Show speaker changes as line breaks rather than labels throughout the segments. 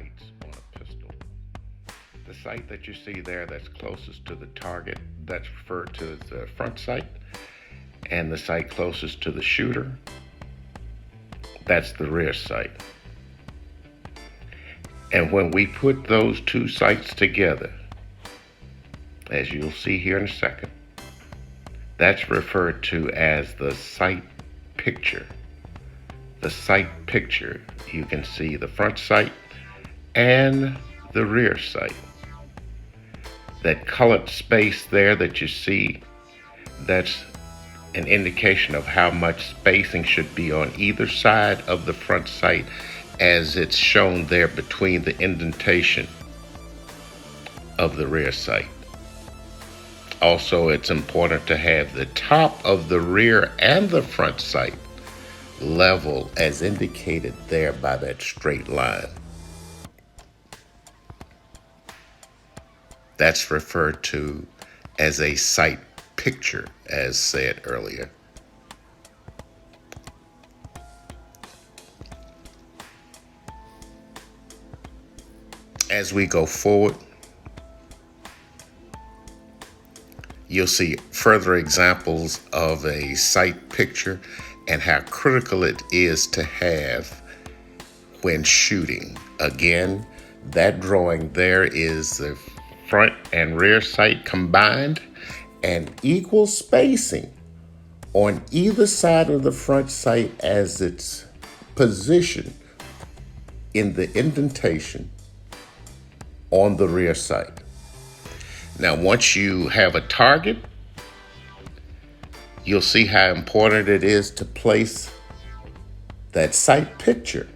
sights on a pistol. The sight that you see there that's closest to the target, that's referred to as the front sight, and the sight closest to the shooter, that's the rear sight. And when we put those two sights together, as you'll see here in a second, that's referred to as the sight picture. The sight picture, you can see the front sight and the rear sight. That colored space there that you see, that's an indication of how much spacing should be on either side of the front sight, as it's shown there between the indentation of the rear sight. Also, it's important to have the top of the rear and the front sight level as indicated there by that straight line. That's referred to as a sight picture, as said earlier. As we go forward, you'll see further examples of a sight picture and how critical it is to have when shooting. Again, that drawing there is the front and rear sight combined, and equal spacing on either side of the front sight as it's positioned in the indentation on the rear sight. Now, once you have a target, you'll see how important it is to place that sight picture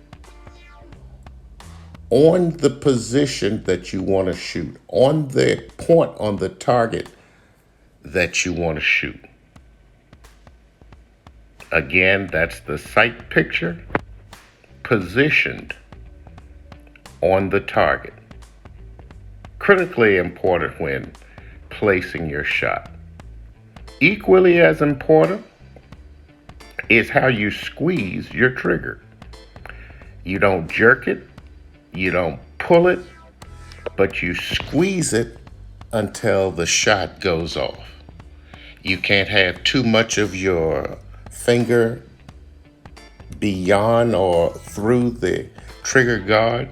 on the position that you want to shoot, on the point on the target that you want to shoot. Again, that's the sight picture positioned on the target. Critically important when placing your shot. Equally as important is how you squeeze your trigger. You don't jerk it, you don't pull it, but you squeeze it until the shot goes off. You can't have too much of your finger beyond or through the trigger guard.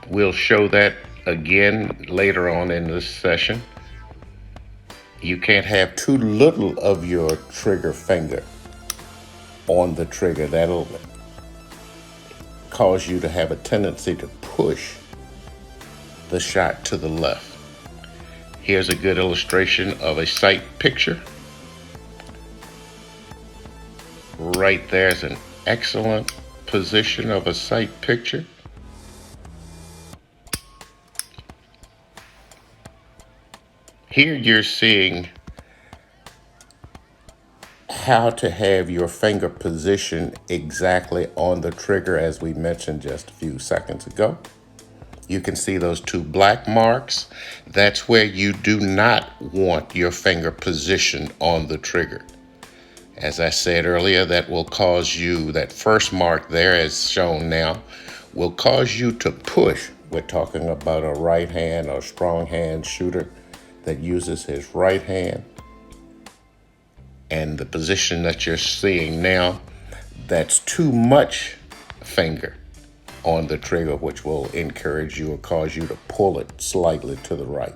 We'll show that again later on in this session. You can't have too little of your trigger finger on the trigger. That'll cause you to have a tendency to push the shot to the left. Here's a good illustration of a sight picture. Right there's an excellent position of a sight picture. Here you're seeing how to have your finger position exactly on the trigger, as we mentioned just a few seconds ago. You can see those two black marks. That's where you do not want your finger positioned on the trigger. As I said earlier, that will cause you, that first mark there as shown now, will cause you to push. We're talking about a right hand or strong hand shooter that uses his right hand. And the position that you're seeing now, that's too much finger on the trigger, which will encourage you or cause you to pull it slightly to the right.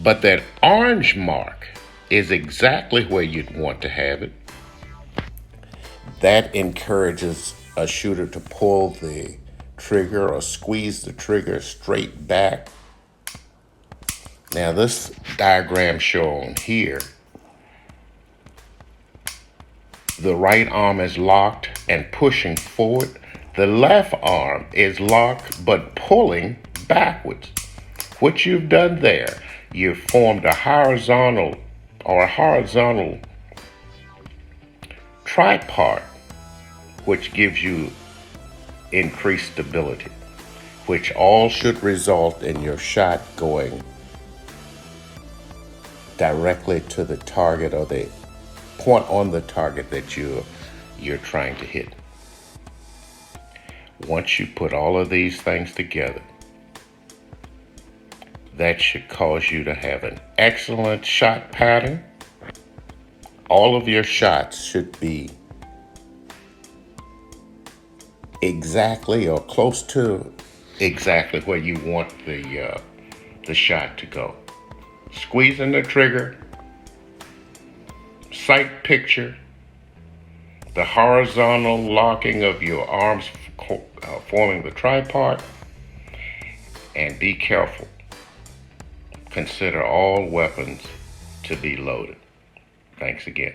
But that orange mark is exactly where you'd want to have it. That encourages a shooter to pull the trigger or squeeze the trigger straight back. Now, this diagram shown here, the right arm is locked and pushing forward. The left arm is locked but pulling backwards. What you've done there, you've formed a horizontal tripod, which gives you increased stability, which all should result in your shot going directly to the target or the point on the target that you're trying to hit. Once you put all of these things together, that should cause you to have an excellent shot pattern. All of your shots should be exactly or close to exactly where you want the shot to go. Squeezing the trigger, sight picture, the horizontal locking of your arms forming the tripod, and be careful. Consider all weapons to be loaded. Thanks again.